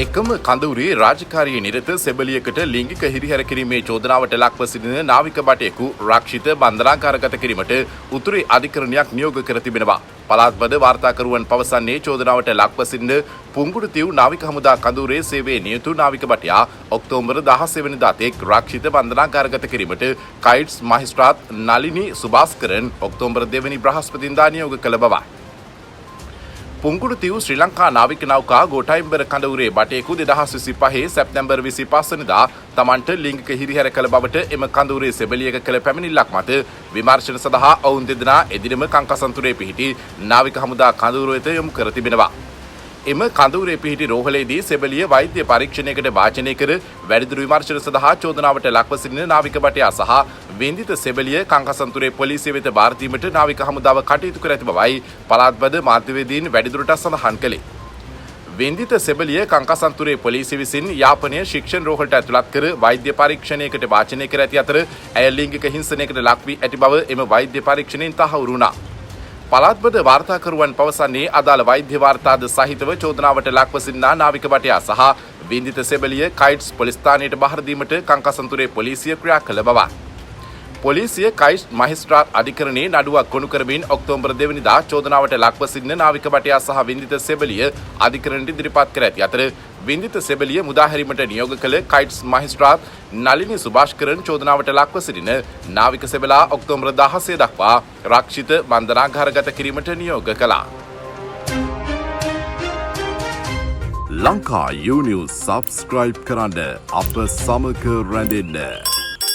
එකම කඳවුරේ රාජකාරියේ නිරත සෙබලියකට ලිංගික හිරිහැර කිරීමේ චෝදනාවට ලක්ව සිටින නාවික බටයෙකු රක්ෂිත බන්ධනාගාරගත කිරීමට උතුරේ අධිකරණයක් නියෝග කර තිබෙනවා. පළාත්වද වාර්තාකරුවන් පවසන්නේ චෝදනාවට ලක්ව සිටින පුංගුරුතිව් නාවික හමුදා කඳවුරේ සේවයේ නියුතු නාවික බටයා ඔක්තෝබර් 16 වෙනිදා තෙක් රක්ෂිත බන්ධනාගාරගත කිරීමට කයිට්ස් මහේස්ත්‍රාත් නලිනි සුභාස්කරන් ඔක්තෝබර් 2 වෙනි බ්‍රහස්පතින්දා නියෝග කළ බවයි. පුංගුරුතිව් ශ්‍රී ලංකා නාවික නෞකා ගෝඨායිම්බර කඳවුරේ බටයෙකු 2025 සැප්තැම්බර් 25 වෙනිදා තමන්ට ලිංගික හිරිහැර කළ බවට එම කඳවුරේ සෙබලියක කළ පැමිණිල්ලක් මත විමර්ශන සඳහා ඔවුන් දෙදෙනා එදිනම කංකසන්තුරේ පිහිටි නාවික හමුදා කඳවුර වෙත යොමු කර තිබෙනවා. එම කඳවුරේ පිහිටි රෝහලේදී සෙබලිය වෛද්‍ය පරීක්ෂණයකට වාජනය කර වැඩිදුර විමර්ශන සඳහා චෝදනාවට ලක්ව සිටින නාවික බටයා සහ වින්දිත සෙබලිය කංකසන්තුරේ පොලිසිය වෙත බාර දීමට නාවික හමුදාව කටයුතු කර ඇති බවයි පළාත්වද මාධ්‍යවේදීන් වැඩිදුරටත් සඳහන් කළේ. වින්දිත සෙබලිය කංකසන්තුරේ පොලිසිය විසින් යාපනය ශික්ෂණ රෝහලට ඇතුළත් කර වෛද්‍ය පරීක්ෂණයකට වාජනය කර ඇති අතර ඇය ලිංගික හිංසනයකට ලක් වී ඇති බව එම වෛද්‍ය පරීක්ෂණයෙන් තහවුරු වුණා. පළාත්වද වාර්තාකරුවන් පවසන්නේ අදාළ වෛද්‍ය වාර්තාද සහිතව චෝදනාවට ලක්ව සිටිනා නාවික බටයා සහ වින්දිත සෙබලිය කයිට්ස් පොලිස් ස්ථානයට බහර දීමට කංකසන්තුරේ පොලිසිය ක්‍රියා කළ බවයි. පොලිසිය කයිට්ස් මහේස්ත්‍රාත් අධිකරණයේ නඩුවක් ගොනු කරමින් ඔක්තෝබර් 2 වෙනිදා චෝදනාවට ලක්ව සිටින නාවික බටයා සහ වින්දිත සෙබලිය අධිකරණයට ඉදිරිපත් කර ඇති අතර වින්දිත සෙබලිය මුදාහැරීමට නියෝග කළ කයිට්ස් මහේස්ත්‍රාත් නලිනි සුභාස්කරන් චෝදනාවට ලක්ව සිටින නාවික සෙබලා ඔක්තෝබර් 16 දක්වා රක්ෂිත බන්ධනාගාරගත කිරීමට නියෝග කළා. ලංකා යූනිවුස් සබ්ස්ක්‍රයිබ් කරන්න අප සමග රැඳෙන්න.